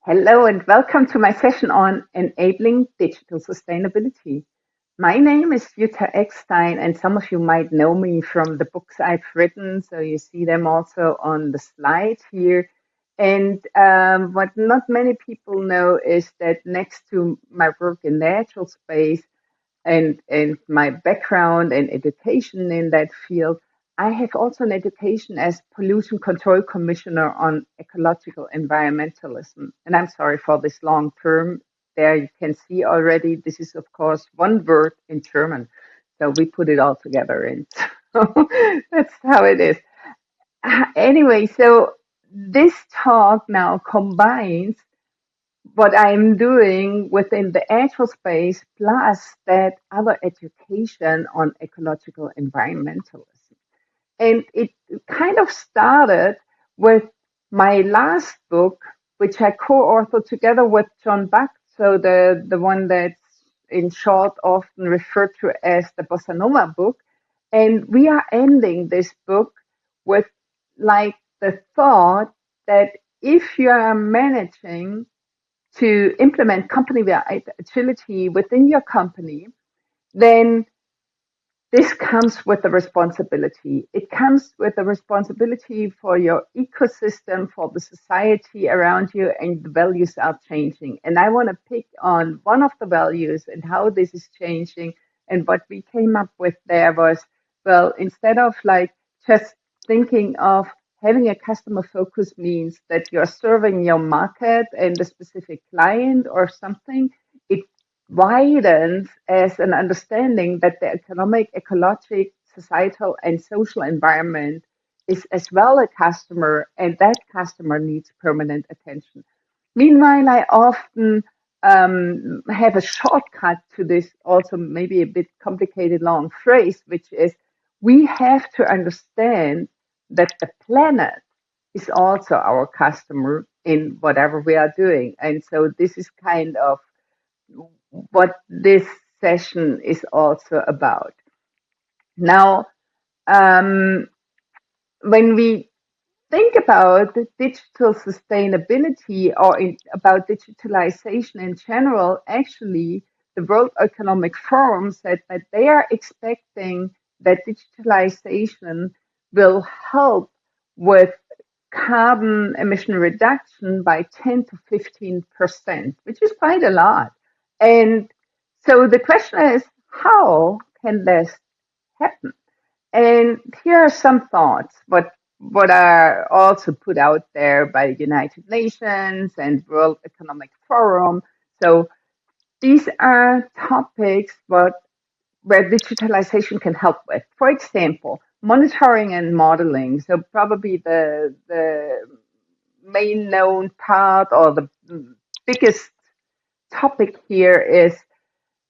Hello and welcome to my session on enabling digital sustainability. My name is Jutta Eckstein, and some of you might know me from the books I've written, so you see them also on the slide here. And what not many people know is that next to my work in the agile space, and my background and education in that field, I have also an education as pollution control commissioner on ecological environmentalism. And I'm sorry for this long term. There you can see already, this is of course one word in German. So we put it all together and so that's how it is. Anyway, so this talk now combines what I'm doing within the actual space, plus that other education on ecological environmentalism. And it kind of started with my last book, which I co-authored together with John Buck, so the one that's in short often referred to as the Bossa Nova book. And we are ending this book with like the thought that if you are managing to implement company-wide agility within your company, then this comes with the responsibility. It comes with the responsibility for your ecosystem, for the society around you, and the values are changing. And I want to pick on one of the values and how this is changing. And what we came up with there was, well, instead of like just thinking of having a customer focus means that you're serving your market and a specific client or something, it widens as an understanding that the economic, ecologic, societal, and social environment is as well a customer, and that customer needs permanent attention. Meanwhile, I often have a shortcut to this, also maybe a bit complicated long phrase, which is we have to understand that the planet is also our customer in whatever we are doing. And so this is kind of what this session is also about. Now, um, when we think about digital sustainability or about digitalization in general, actually, the World Economic Forum said that they are expecting that digitalization will help with carbon emission reduction by 10 to 15%, which is quite a lot. And so the question is, how can this happen? And here are some thoughts, what are also put out there by the United Nations and World Economic Forum. So these are topics where digitalization can help with. For example, monitoring and modeling. So probably the main known part or the biggest topic here is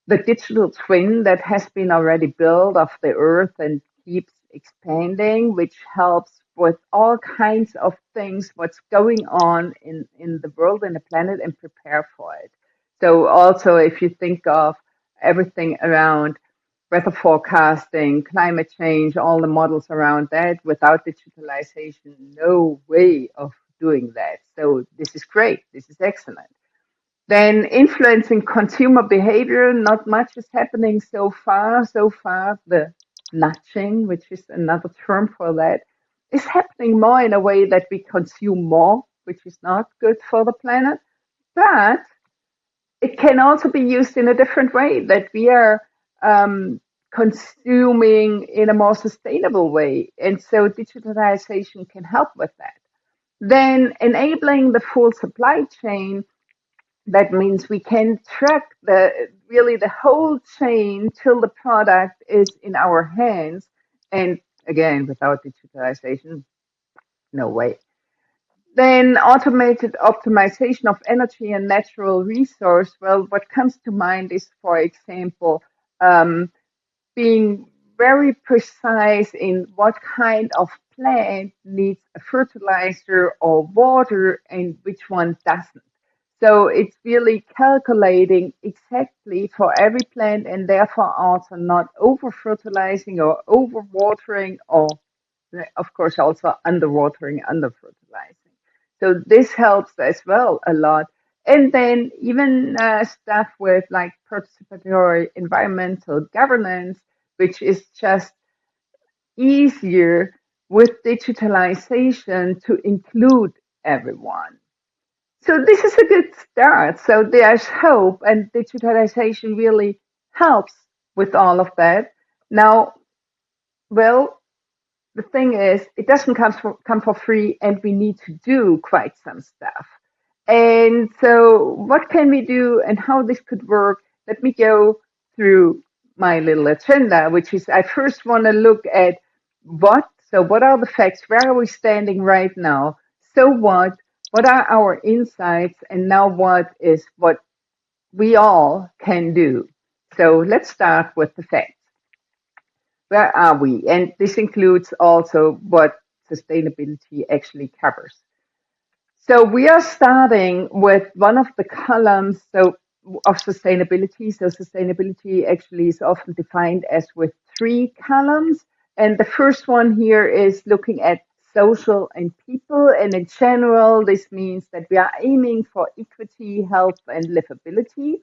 the digital twin that has been already built of the earth and keeps expanding, which helps with all kinds of things, what's going on in the world and the planet, and prepare for it. So also if you think of everything around weather forecasting, climate change, all the models around that, without digitalization, no way of doing that. So this is great. This is excellent. Then influencing consumer behavior, not much is happening so far. So far, the nudging, which is another term for that, is happening more in a way that we consume more, which is not good for the planet. But it can also be used in a different way, that we are consuming in a more sustainable way. And so digitalization can help with that. Then enabling the full supply chain, that means we can track the whole chain till the product is in our hands. And again, without digitalization, no way. Then automated optimization of energy and natural resource. Well, what comes to mind is, for example, um, being very precise in what kind of plant needs a fertilizer or water and which one doesn't. So it's really calculating exactly for every plant and therefore also not over fertilizing or over watering or of course also underwatering, under fertilizing. So this helps as well a lot. And then even stuff with like participatory environmental governance, which is just easier with digitalization to include everyone. So this is a good start. So there's hope, and digitalization really helps with all of that. Now, well, the thing is, it doesn't come for free, and we need to do quite some stuff. And so, what can we do, and how this could work? Let me go through my little agenda, which is I first want to look at what. So, what are the facts? Where are we standing right now? So what? What are our insights? And now, what we all can do? So, let's start with the facts. Where are we? And this includes also what sustainability actually covers. So we are starting with one of the columns of sustainability. So sustainability actually is often defined as with three columns. And the first one here is looking at social and people. And in general, this means that we are aiming for equity, health, and livability.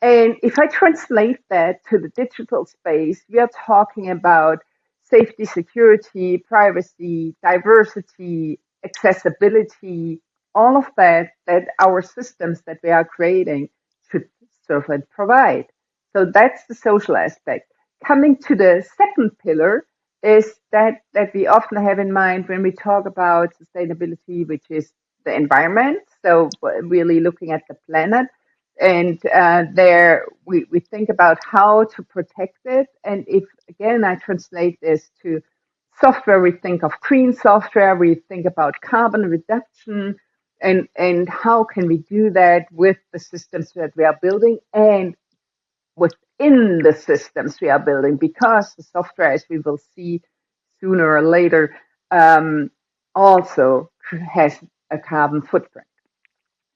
And if I translate that to the digital space, we are talking about safety, security, privacy, diversity, accessibility, all of that our systems that we are creating should serve and provide. So that's the social aspect. Coming to the second pillar is that we often have in mind when we talk about sustainability, which is the environment. So really looking at the planet, and there we think about how to protect it. And if again I translate this to software, we think of green software, we think about carbon reduction, and how can we do that with the systems that we are building and within the systems we are building, because the software, as we will see sooner or later, also has a carbon footprint.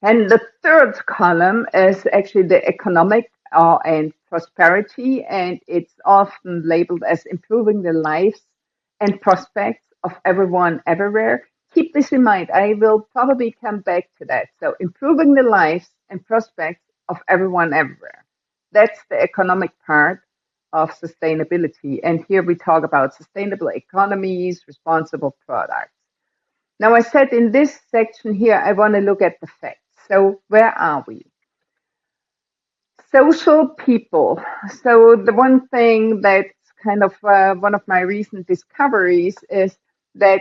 And the third column is actually the economic and prosperity, and it's often labeled as improving the lives and prospects of everyone everywhere. Keep this in mind. I will probably come back to that. So improving the lives and prospects of everyone everywhere. That's the economic part of sustainability. And here we talk about sustainable economies, responsible products. Now, I said in this section here, I want to look at the facts. So, where are we? Social people. So, the one thing that's kind of one of my recent discoveries is that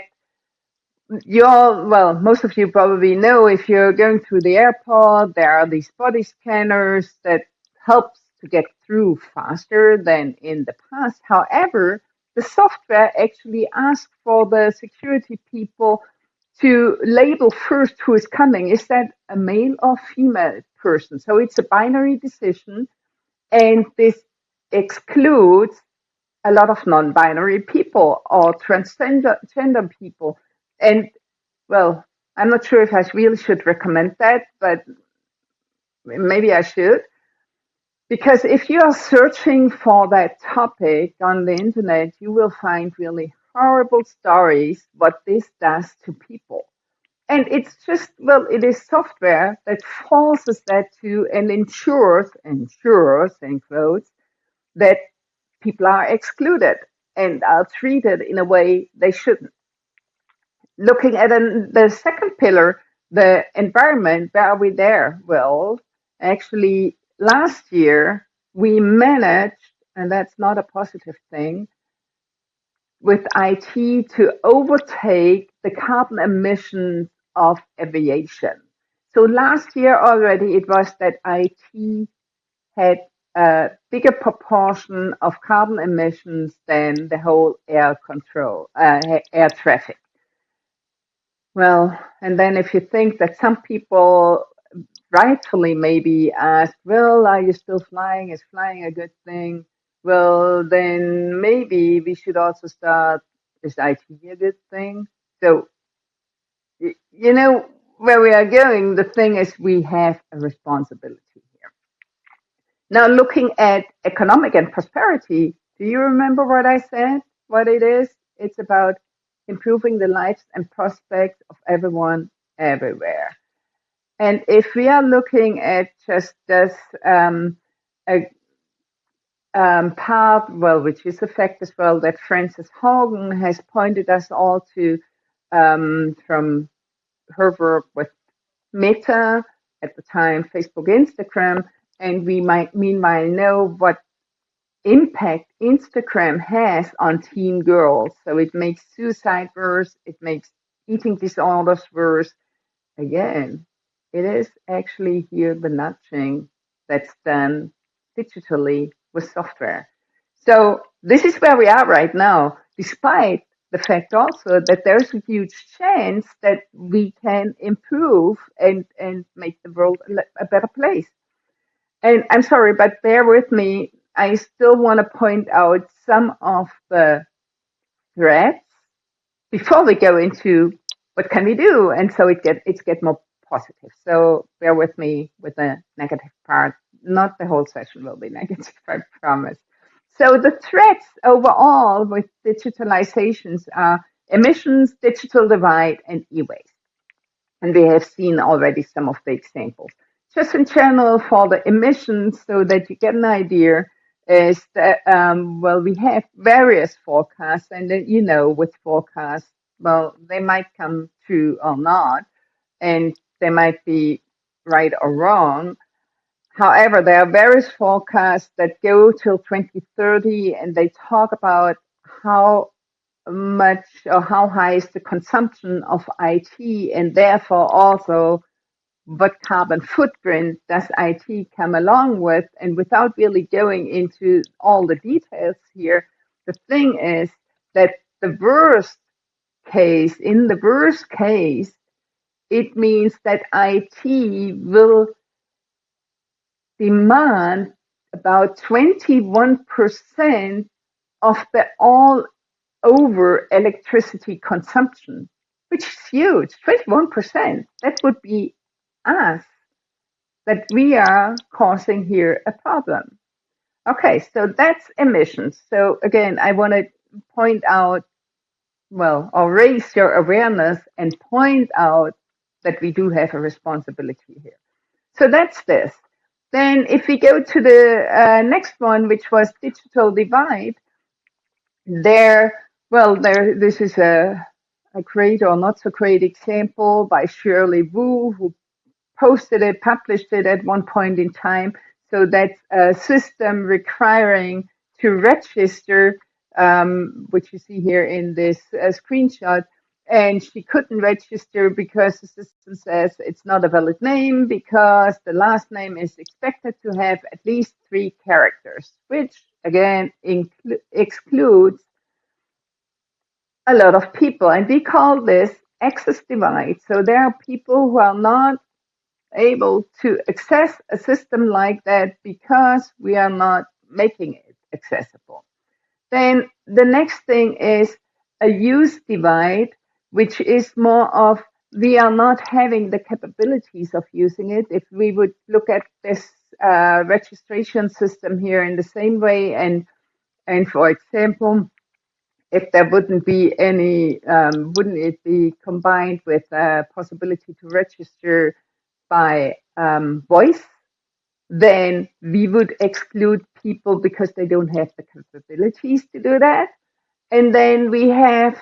you all, well, most of you probably know, if you're going through the airport, there are these body scanners that helps to get through faster than in the past. However, the software actually asks for the security people to label first who is coming. Is that a male or female person? So it's a binary decision, and this excludes a lot of non-binary people or transgender gender people. And well, I'm not sure if I really should recommend that, but maybe I should. Because if you are searching for that topic on the internet, you will find really horrible stories what this does to people. And it's just, well, it is software that forces that to and ensures in quotes, that people are excluded and are treated in a way they shouldn't. Looking at the second pillar, the environment, where are we there? Well, actually, last year we managed, and that's not a positive thing, with IT to overtake the carbon emissions of aviation. So last year already it was that IT had a bigger proportion of carbon emissions than the whole air traffic. Well, and then if you think that some people rightfully maybe ask, well, are you still flying? Is flying a good thing? Well, then maybe we should also start, is IT a good thing? So, you know where we are going. The thing is, we have a responsibility here. Now, looking at economic and prosperity, do you remember what I said? What it is? It's about improving the lives and prospects of everyone everywhere. And if we are looking at just this a part, well, which is a fact as well, that Frances Haugen has pointed us all to from her work with Meta, at the time Facebook, Instagram, and we might meanwhile know what impact Instagram has on teen girls. So it makes suicide worse, it makes eating disorders worse. Again, it is actually here the nudging that's done digitally with software. So this is where we are right now, despite the fact also that there's a huge chance that we can improve and make the world a better place. And I'm sorry, but bear with me. I still want to point out some of the threats before we go into what can we do, and so it's get more positive. So bear with me with the negative part. Not the whole session will be negative, I promise. So the threats overall with digitalizations are emissions, digital divide, and e-waste. And we have seen already some of the examples. Just in general for the emissions, so that you get an idea, is that, well, we have various forecasts, and then, with forecasts, well, they might come true or not, and they might be right or wrong. However, there are various forecasts that go till 2030, and they talk about how much or how high is the consumption of IT, and therefore also what carbon footprint does IT come along with. And without really going into all the details here, the thing is that in the worst case, it means that IT will demand about 21% of the all over electricity consumption, which is huge. 21%. That would be us, that we are causing here a problem. Okay, so that's emissions. So again, I want to point out, well, or raise your awareness and point out that we do have a responsibility here. So that's this. Then if we go to the next one, which was digital divide, this is a great or not so great example by Shirley Wu, who published it at one point in time. So that's a system requiring to register, which you see here in this screenshot. And she couldn't register because the system says it's not a valid name because the last name is expected to have at least 3 characters, which again excludes a lot of people. And we call this access divide. So there are people who are not able to access a system like that because we are not making it accessible. Then the next thing is a use divide, which is more of we are not having the capabilities of using it. If we would look at this registration system here in the same way, and for example, if there wouldn't be any, wouldn't it be combined with a possibility to register by voice, then we would exclude people because they don't have the capabilities to do that. And then we have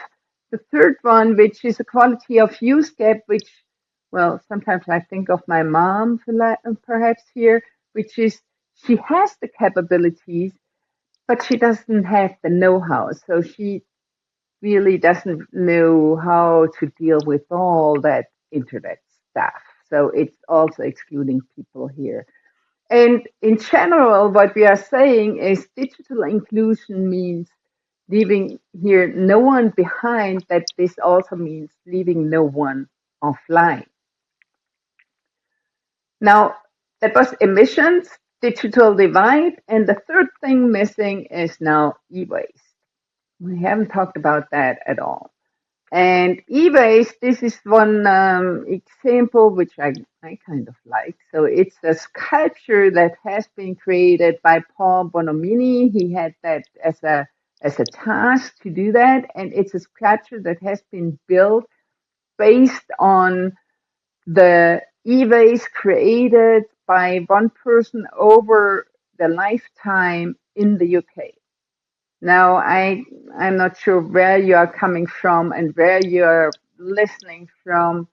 the third one, which is a quality of use gap, which, well, sometimes I think of my mom perhaps here, which is she has the capabilities, but she doesn't have the know-how. So she really doesn't know how to deal with all that internet stuff. So it's also excluding people here. And in general, what we are saying is digital inclusion means leaving here no one behind, that this also means leaving no one offline. Now, that was emissions, digital divide, and the third thing missing is now e-waste. We haven't talked about that at all. And e-waste, this is one example which I kind of like. So it's a sculpture that has been created by Paul Bonomini. He had that as a task to do that, and it's a sculpture that has been built based on the e-waste created by one person over the lifetime in the UK. Now, I'm not sure where you are coming from and where you're listening from.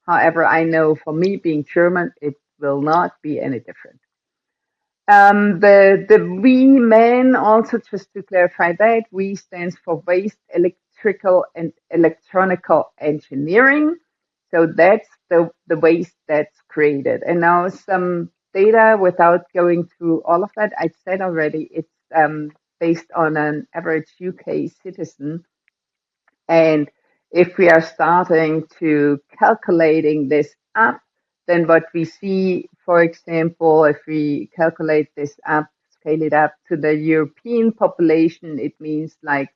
However, I know for me being German, it will not be any different. The we men also, just to clarify that, we stands for waste, electrical and electronical engineering. So that's the waste that's created. And now some data without going through all of that. I said already it's based on an average UK citizen. And if we are starting to calculating this up, then what we see, for example, if we calculate this up, scale it up to the European population, it means like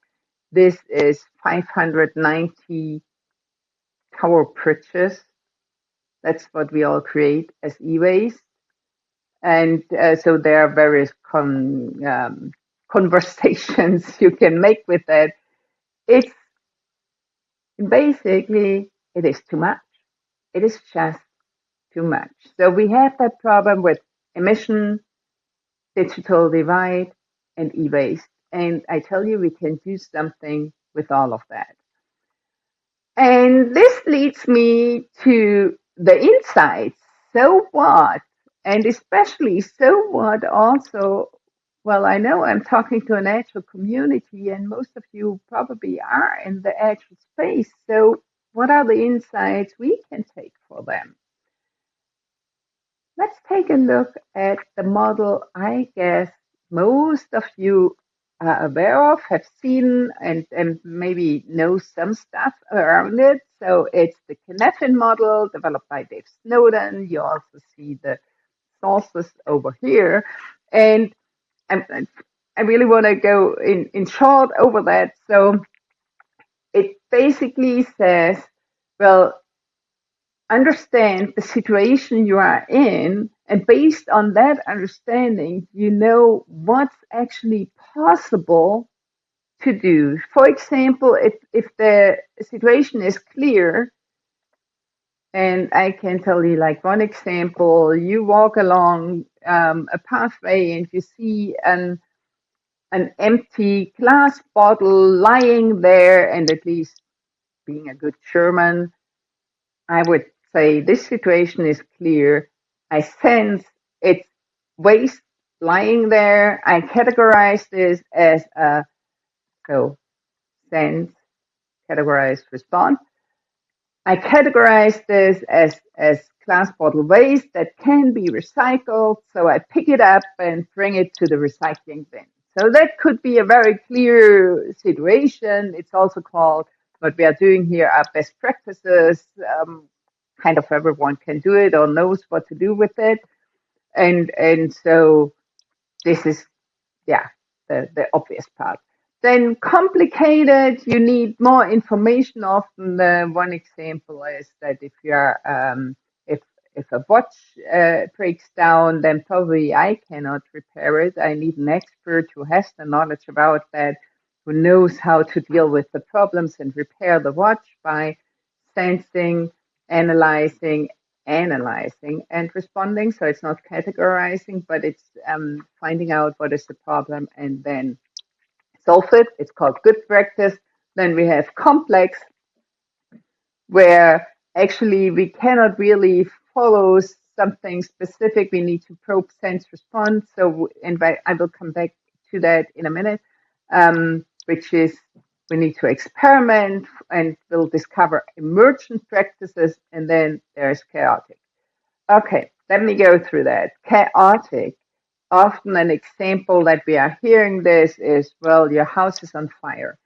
this is 590 tower bridges. That's what we all create as e-waste. And so there are various conversations you can make with that. It's basically, it is too much. It is just too much. So we have that problem with emission, digital divide, and e-waste. And I tell you, we can do something with all of that. And this leads me to the insights. So what? And especially so what also, well, I know I'm talking to an Agile community, and most of you probably are in the Agile space. So what are the insights we can take for them? Let's take a look at the model I guess most of you are aware of, have seen, and maybe know some stuff around it. So it's the Kinefin model developed by Dave Snowden. You also see the sources over here. And I really want to go in short over that. So it basically says, well, understand the situation you are in, and based on that understanding, you know what's actually possible to do. For example, if the situation is clear, and I can tell you like one example, you walk along a pathway and you see an empty glass bottle lying there, and at least being a good German, I would say this situation is clear. I sense it's waste lying there. I categorize this as a, so sense, categorize, respond. I categorize this as glass bottle waste that can be recycled. So I pick it up and bring it to the recycling bin. So that could be a very clear situation. It's also called, what we are doing here are best practices. Kind of everyone can do it or knows what to do with it. And so this is, yeah, the obvious part. Then complicated, you need more information. Often the one example is that if you're if a watch breaks down, then probably I cannot repair it. I need an expert who has the knowledge about that, who knows how to deal with the problems and repair the watch by sensing, analyzing, and responding. So it's not categorizing, but it's finding out what is the problem and then solve it. It's called good practice. Then we have complex, where actually we cannot really follow something specific. We need to probe, sense, respond. So, and I will come back to that in a minute, which is we need to experiment and we'll discover emergent practices, and then there's chaotic. Okay, let me go through that. Chaotic. Often an example that we are hearing this is, well, your house is on fire.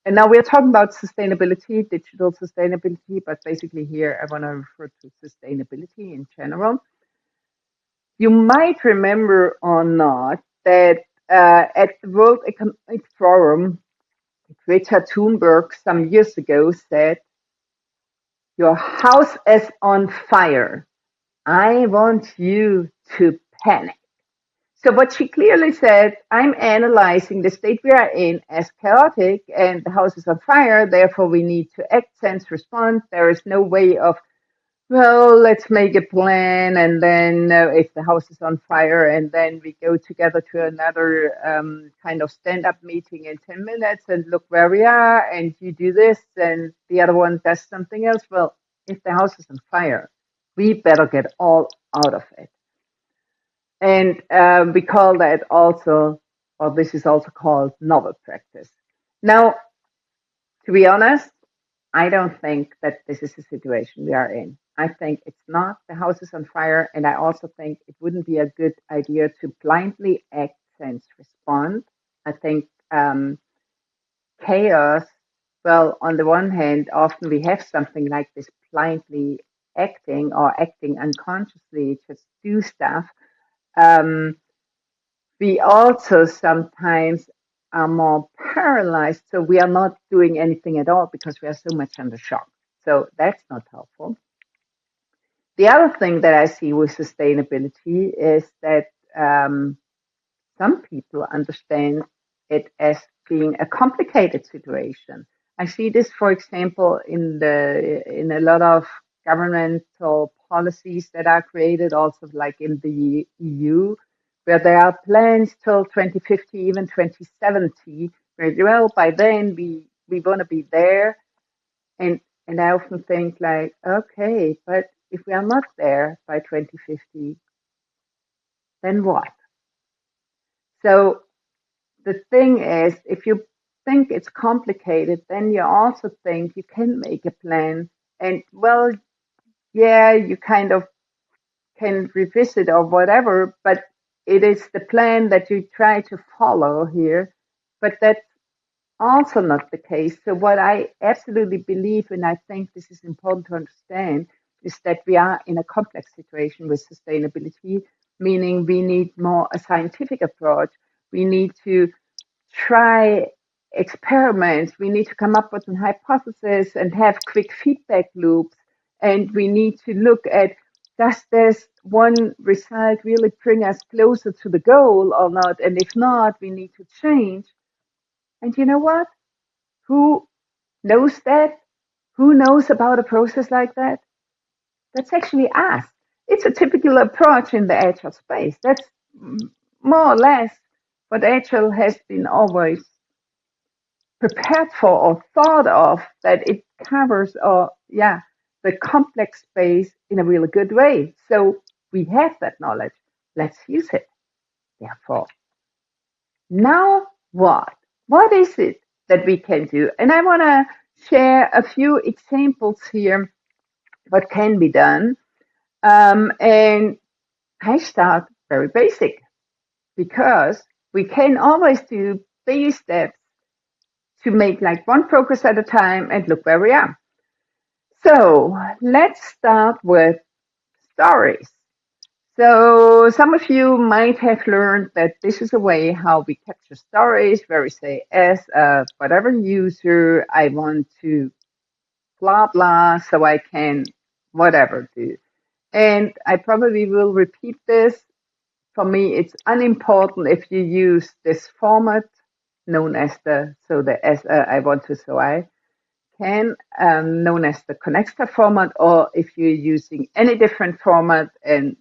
And now we're talking about sustainability, digital sustainability, but basically here I want to refer to sustainability in general. You might remember or not that at the World Economic Forum, Greta Thunberg some years ago said, your house is on fire. I want you to panic. So what she clearly said, I'm analyzing the state we are in as chaotic and the house is on fire. Therefore, we need to act, sense, respond. There is no way of well, let's make a plan, and then if the house is on fire, and then we go together to another kind of stand-up meeting in 10 minutes and look where we are, and you do this, and the other one does something else. Well, if the house is on fire, we better get all out of it. And we call that also, or this is also called novel practice. Now, to be honest, I don't think that this is the situation we are in. I think it's not. The house is on fire, and I also think it wouldn't be a good idea to blindly act and respond. I think chaos, well, on the one hand, often we have something like this blindly acting or acting unconsciously, just do stuff. Um, we also sometimes are more paralyzed, so we are not doing anything at all because we are so much under shock. So that's not helpful. The other thing that I see with sustainability is that um, some people understand it as being a complicated situation. I see this, for example, in a lot of governmental policies that are created, also like in the EU, where there are plans till 2050, even 2070. Where, well, by then we want to be there, and I often think like, okay, but if we are not there by 2050, then what? So the thing is, if you think it's complicated, then you also think you can make a plan. And well, yeah, you kind of can revisit or whatever, but it is the plan that you try to follow here. But that's also not the case. So what I absolutely believe, and I think this is important to understand, is that we are in a complex situation with sustainability, meaning we need more a scientific approach. We need to try experiments. We need to come up with an hypothesis and have quick feedback loops. And we need to look at, does this one result really bring us closer to the goal or not? And if not, we need to change. And you know what? Who knows that? Who knows about a process like that? That's actually us. It's a typical approach in the agile space. That's more or less what agile has been always prepared for or thought of, that it covers the complex space in a really good way. So we have that knowledge. Let's use it. Therefore, now what? What is it that we can do? And I want to share a few examples here what can be done. And I start very basic because we can always do baby steps to make like one progress at a time and look where we are. So let's start with stories. So some of you might have learned that this is a way how we capture stories, where we say, as a whatever user, I want to blah blah, so I can whatever do. And I probably will repeat this. For me, it's unimportant if you use this format known as I want to, so I can, known as the connector format, or if you're using any different format and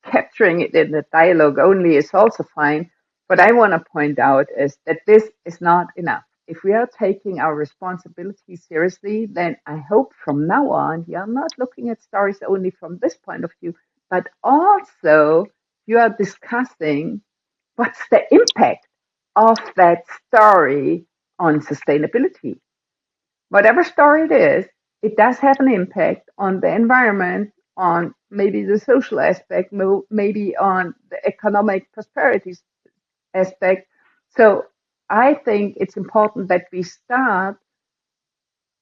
capturing it in the dialogue only is also fine. What I want to point out is that this is not enough. If we are taking our responsibility seriously, then I hope from now on you are not looking at stories only from this point of view, but also you are discussing what's the impact of that story on sustainability. Whatever story it does have an impact on the environment, on maybe the social aspect, maybe on the economic prosperity aspect. So I think it's important that we start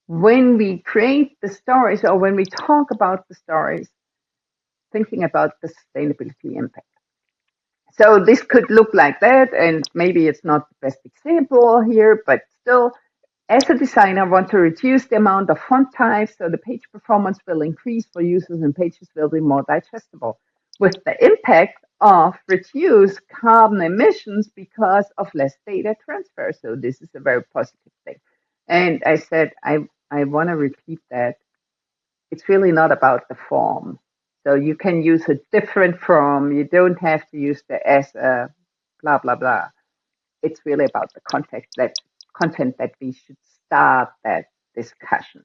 when we create the stories or when we talk about the stories, thinking about the sustainability impact. So this could look like that, and maybe it's not the best example here, but still, as a designer, I want to reduce the amount of font types so the page performance will increase for users and pages will be more digestible, with the impact of reduced carbon emissions because of less data transfer. So this is a very positive thing. And I said, I want to repeat that. it's really not about the form. So you can use a different form. You don't have to use the as a blah blah blah. It's really about the content that we should start that discussion.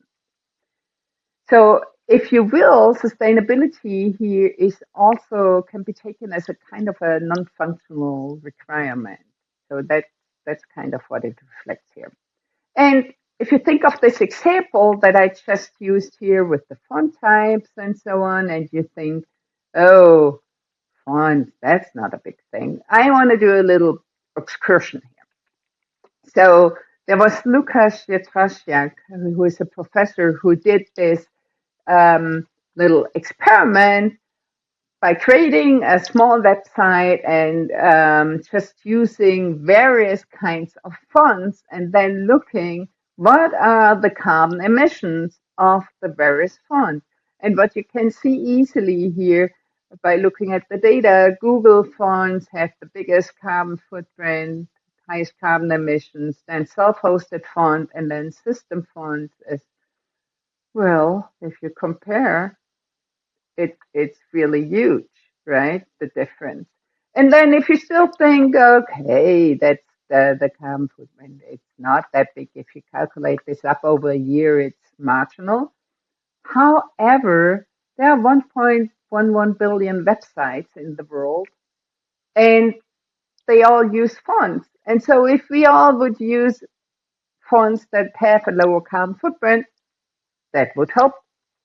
So if you will, sustainability here is also can be taken as a kind of a non-functional requirement. So that's kind of what it reflects here. And if you think of this example that I just used here with the font types and so on, and you think, oh, font, that's not a big thing. I want to do a little excursion here. So there was Lukas Jetrasiak, who is a professor who did this little experiment by creating a small website and just using various kinds of fonts and then looking what are the carbon emissions of the various fonts. And what you can see easily here by looking at the data, Google fonts have the biggest carbon footprint, highest carbon emissions, then self-hosted font, and then system fonts as well. If you compare, it's really huge, right? The difference. And then if you still think, okay, that's the carbon footprint, it's not that big. If you calculate this up over a year, it's marginal. However, there are 1.11 billion websites in the world, and they all use fonts. And so if we all would use fonts that have a lower carbon footprint, that would help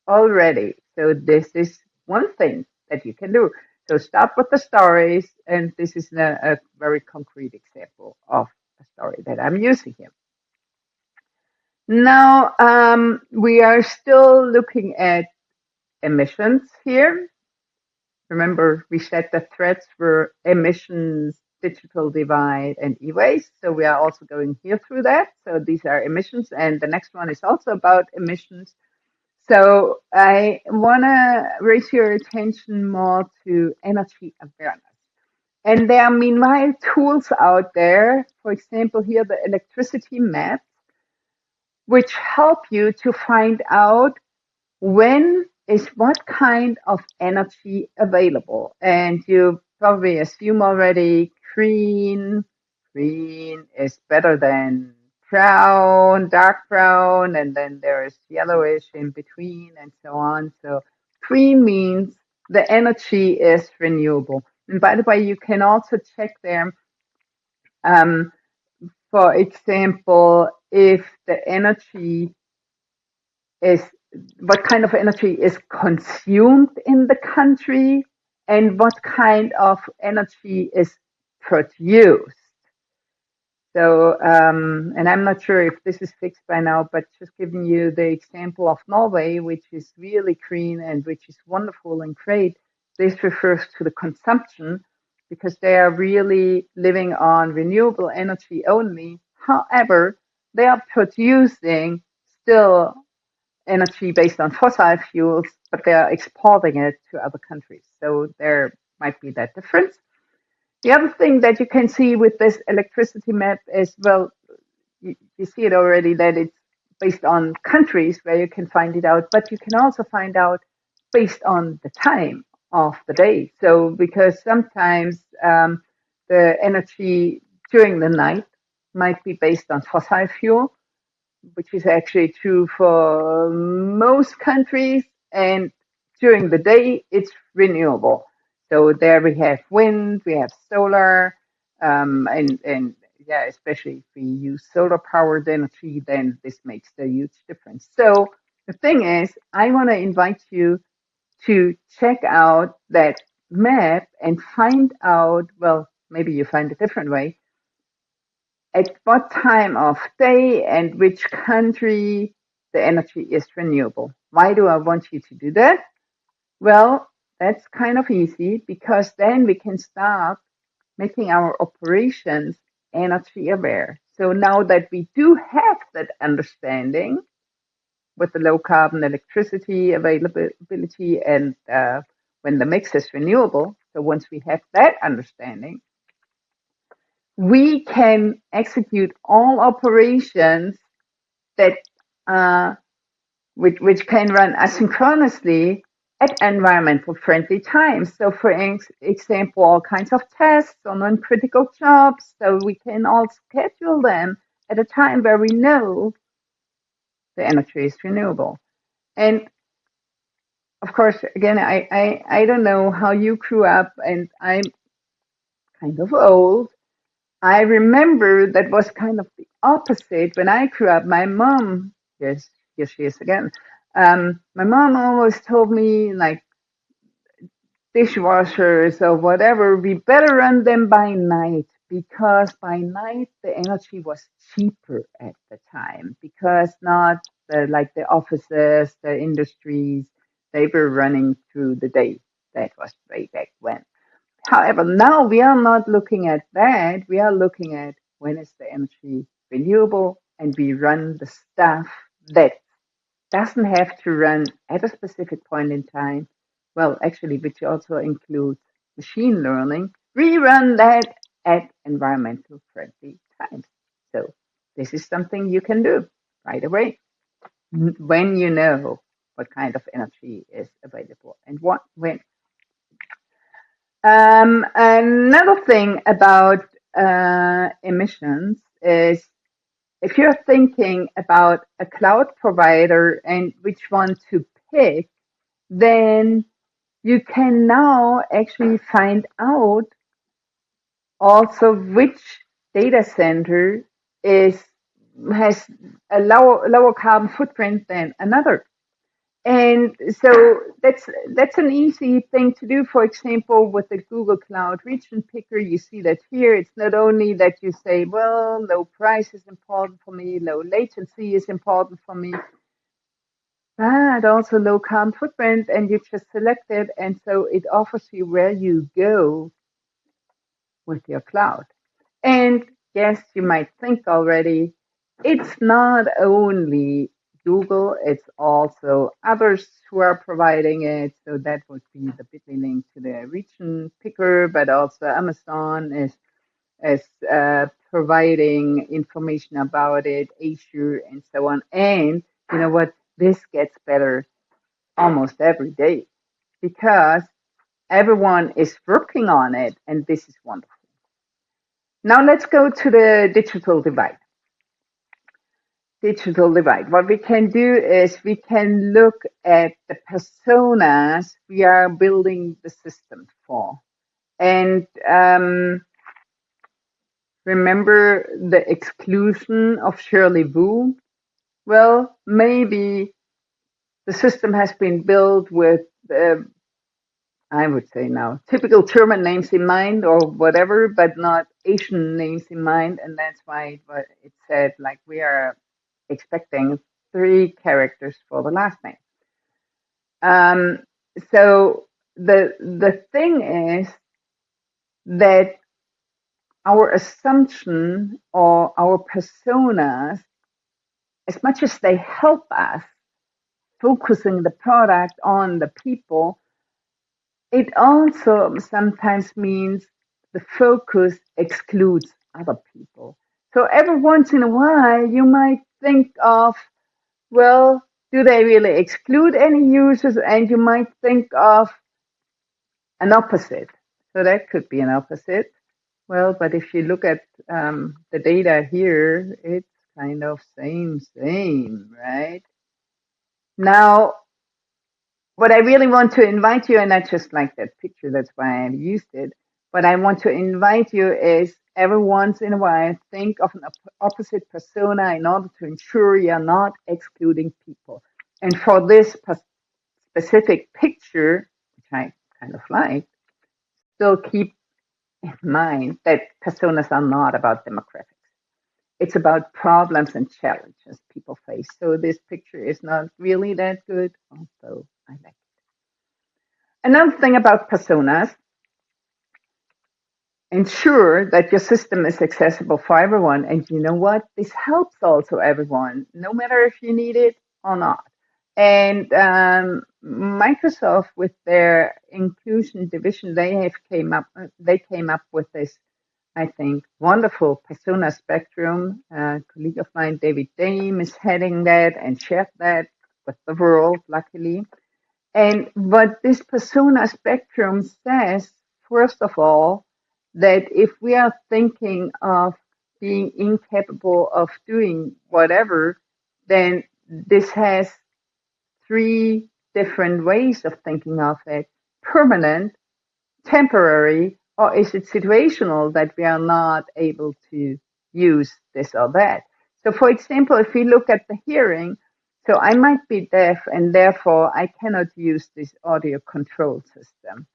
already. So this is one thing that you can do. So start with the stories, and this is a very concrete example of a story that I'm using here. Now, we are still looking at emissions here. Remember, we said the threads were emissions, digital divide, and e-waste. So we are also going here through that. So these are emissions, and the next one is also about emissions. So I want to raise your attention more to energy awareness. And there are meanwhile tools out there, for example, here the electricity maps, which help you to find out when is what kind of energy available. And you probably assume already green is better than brown, dark brown, and then there is yellowish in between and so on. So green means the energy is renewable. And by the way, you can also check there, for example, if the energy is what kind of energy is consumed in the country and what kind of energy is produced. So, and I'm not sure if this is fixed by now, but just giving you the example of Norway, which is really green and which is wonderful and great. This refers to the consumption because they are really living on renewable energy only. However, they are producing still energy based on fossil fuels, but they are exporting it to other countries. So there might be that difference. The other thing that you can see with this electricity map is, well, you see it already that it's based on countries where you can find it out, but you can also find out based on the time of the day. So because sometimes the energy during the night might be based on fossil fuel, which is actually true for most countries. And during the day, it's renewable. So there we have wind, we have solar, and yeah, especially if we use solar powered energy, then this makes a huge difference. So the thing is, I want to invite you to check out that map and find out, well, maybe you find a different way, at what time of day and which country the energy is renewable. Why do I want you to do that? Well, that's kind of easy because then we can start making our operations energy aware. So now that we do have that understanding with the low carbon electricity availability and when the mix is renewable, so once we have that understanding, we can execute all operations that which can run asynchronously at environmental friendly times. So for example, all kinds of tests on non-critical jobs, so we can all schedule them at a time where we know the energy is renewable. And of course, again, I don't know how you grew up, and I'm kind of old. I remember that was kind of the opposite when I grew up. My mom, yes, here she is again. My mom always told me, like, dishwashers or whatever, we better run them by night, because by night the energy was cheaper at the time, because not like the offices, the industries, they were running through the day. That was way back when. However, now we are not looking at that. We are looking at when is the energy renewable, and we run the stuff that doesn't have to run at a specific point in time. Well, actually, which also includes machine learning. We run that at environmental friendly times. So this is something you can do right away when you know what kind of energy is available and what when. Another thing about emissions is, if you're thinking about a cloud provider and which one to pick, then you can now actually find out also which data center is has a lower carbon footprint than another. And so that's an easy thing to do. For example, with the Google Cloud Region Picker, you see that here. It's not only that you say, well, low price is important for me, low latency is important for me, but also low carbon footprint, and you just select it, and so it offers you where you go with your cloud. And yes, you might think already, it's not only Google, it's also others who are providing it. So that would be the bit.ly link to the region picker, but also Amazon is providing information about it, Azure, and so on. And you know what? This gets better almost every day, because everyone is working on it, and this is wonderful. Now let's go to the digital divide. Digital divide. What we can do is we can look at the personas we are building the system for. And remember the exclusion of Shirley Wu? Well, maybe the system has been built with, I would say now, typical German names in mind or whatever, but not Asian names in mind. And that's why it said, like, we are expecting 3 characters for the last name. So the thing is that our assumption or our personas, as much as they help us focusing the product on the people, it also sometimes means the focus excludes other people. So every once in a while, you might think of, well, do they really exclude any users? And you might think of an opposite. So that could be an opposite. Well, but if you look at the data here, it's kind of same, right? Now, what I really want to invite you, and I just like that picture, that's why I used it. What I want to invite you is, every once in a while, think of an opposite persona in order to ensure you're not excluding people. And for this specific picture, which I kind of like, still keep in mind that personas are not about demographics. It's about problems and challenges people face. So this picture is not really that good, although I like it. Another thing about personas, ensure that your system is accessible for everyone. And you know what? This helps also everyone, no matter if you need it or not. And Microsoft, with their inclusion division, they came up with this, I think, wonderful persona spectrum. A colleague of mine, David Dame, is heading that and shared that with the world, luckily. And what this persona spectrum says, first of all, that if we are thinking of being incapable of doing whatever, then this has three different ways of thinking of it: permanent, temporary, or is it situational that we are not able to use this or that? So, for example, if we look at the hearing, so I might be deaf and therefore I cannot use this audio control system.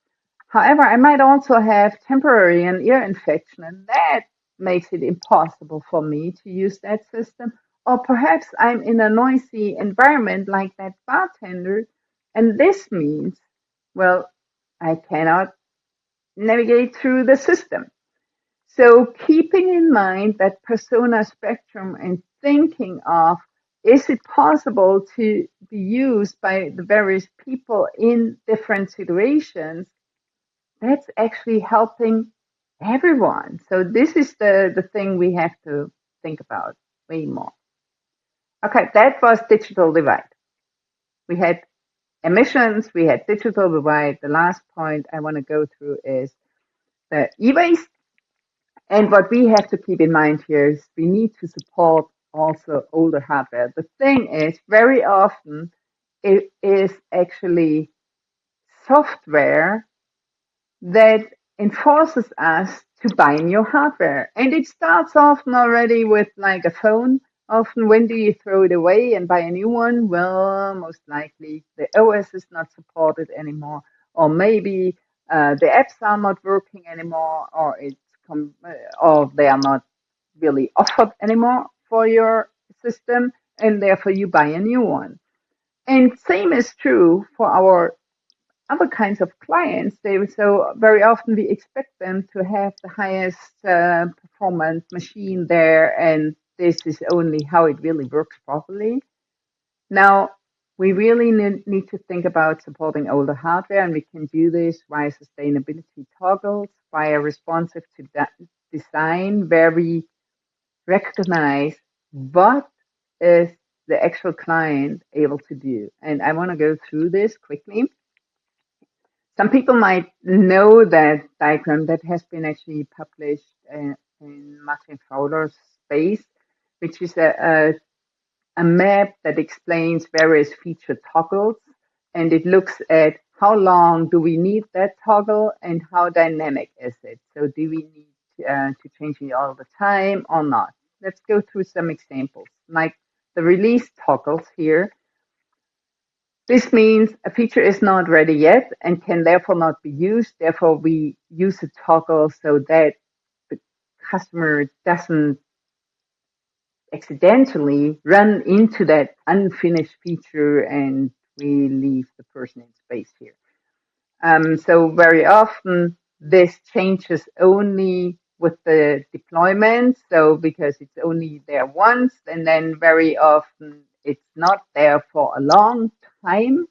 However, I might also have temporary an ear infection, and that makes it impossible for me to use that system. Or perhaps I'm in a noisy environment like that bartender, and this means, well, I cannot navigate through the system. So keeping in mind that persona spectrum and thinking of, is it possible to be used by the various people in different situations, that's actually helping everyone. So this is the thing we have to think about way more. Okay, that was digital divide. We had emissions, we had digital divide. The last point I want to go through is the e-waste. And what we have to keep in mind here is we need to support also older hardware. The thing is, very often it is actually software that enforces us to buy new hardware. And it starts often already with like a phone. Often, when do you throw it away and buy a new one? Well, most likely the OS is not supported anymore, or maybe the apps are not working anymore, or or they are not really offered anymore for your system, and therefore you buy a new one. And same is true for our other kinds of clients. So very often we expect them to have the highest performance machine there, and this is only how it really works properly. Now, we really need to think about supporting older hardware, and we can do this via sustainability toggles, via responsive to design, where we recognize what is the actual client able to do. And I want to go through this quickly. Some people might know that diagram that has been actually published in Martin Fowler's Space, which is a map that explains various feature toggles, and it looks at how long do we need that toggle and how dynamic is it. So do we need to change it all the time or not? Let's go through some examples, like the release toggles here. This means a feature is not ready yet and can therefore not be used. Therefore, we use a toggle so that the customer doesn't accidentally run into that unfinished feature and we leave the person in space here. So very often this changes only with the deployment. So because it's only there once, and then very often it's not there for a long time,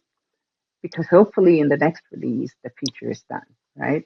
because hopefully in the next release the feature is done, right?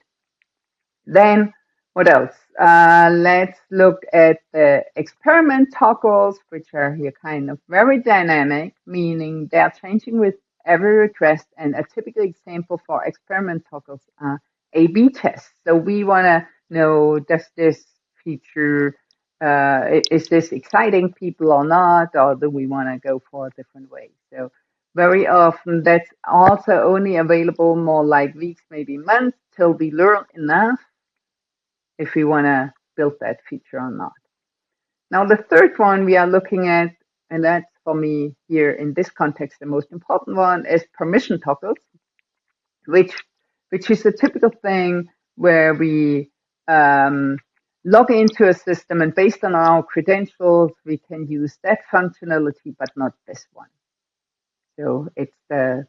Then what else? Let's look at the experiment toggles, which are here kind of very dynamic, meaning they're changing with every request. And a typical example for experiment toggles are A/B tests. So we want to know, does this feature, is this exciting people or not, or do we want to go for a different way? So very often that's also only available more like weeks, maybe months, till we learn enough if we want to build that feature or not. Now, the third one we are looking at, and that's for me here in this context, the most important one is permission toggles, which is a typical thing where we log into a system and based on our credentials, we can use that functionality, but not this one. So it's the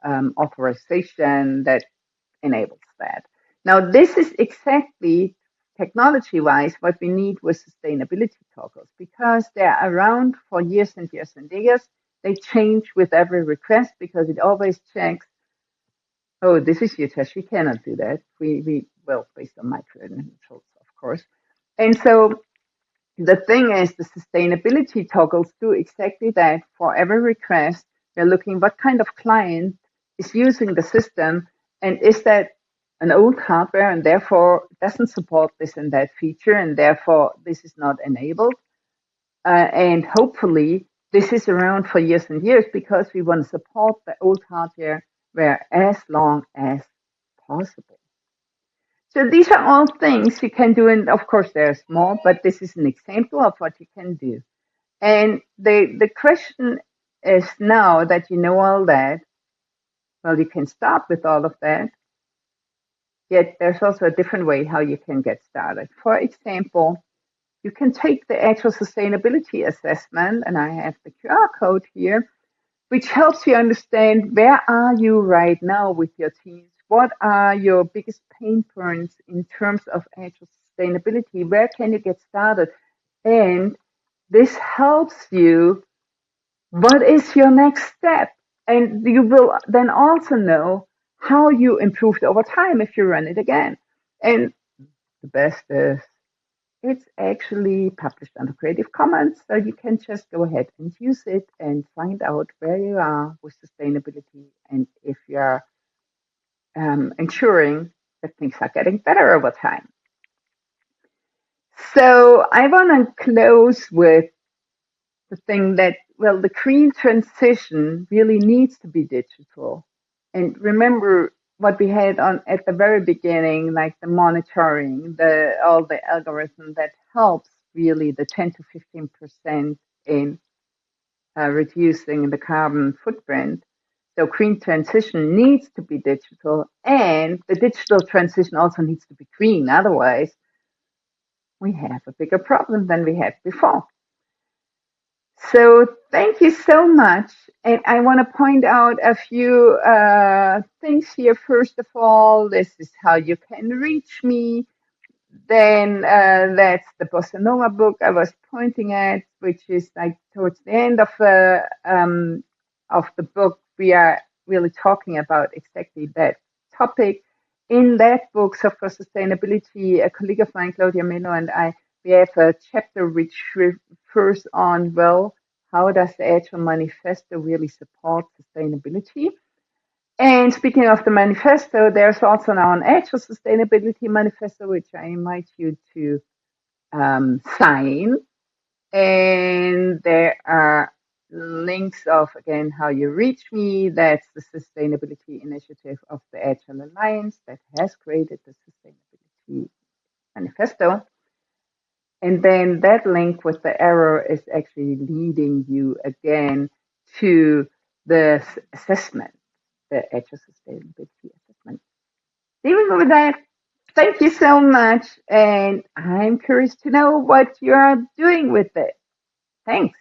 authorization that enables that. Now, this is exactly technology-wise what we need with sustainability toggles, because they're around for years and years and years. They change with every request because it always checks, oh, this is Jutta, she cannot do that. Well, based on my credentials, of course. And so the thing is, the sustainability toggles do exactly that. For every request, We're looking what kind of client is using the system, and is that an old hardware and therefore doesn't support this and that feature, and therefore this is not enabled. And hopefully this is around for years and years, because we want to support the old hardware as long as possible. So these are all things you can do, and of course they're small, but this is an example of what you can do. And the question is, now that you know all that, well, you can start with all of that, yet there's also a different way how you can get started. For example, you can take the Agile Sustainability Assessment, and I have the QR code here, which helps you understand where are you right now with your teams. What are your biggest pain points in terms of Agile Sustainability? Where can you get started? And this helps you. What is your next step? And you will then also know how you improved over time if you run it again. And the best is, it's actually published under Creative Commons, so you can just go ahead and use it and find out where you are with sustainability, and if you're ensuring that things are getting better over time. So I want to close with the thing that, well, the green transition really needs to be digital. And remember what we had on at the very beginning, like the monitoring, all the algorithm that helps really the 10 to 15% in reducing the carbon footprint. So green transition needs to be digital, and the digital transition also needs to be green. Otherwise, we have a bigger problem than we had before. So thank you so much. And I want to point out a few things here. First of all, this is how you can reach me. Then that's the Bossa Nova book I was pointing at, which is like towards the end of the book. We are really talking about exactly that topic. In that book, so for sustainability, a colleague of mine, Claudia Melo, and I, we have a chapter which refers on, well, how does the Agile Manifesto really support sustainability? And speaking of the manifesto, there's also now an Agile Sustainability Manifesto, which I invite you to sign. And there are links of, again, how you reach me. That's the Sustainability Initiative of the Agile Alliance that has created the Sustainability Manifesto. And then that link with the arrow is actually leading you again to the assessment, the Agile Sustainability Assessment. Even with that, thank you so much. And I'm curious to know what you're doing with it. Thanks.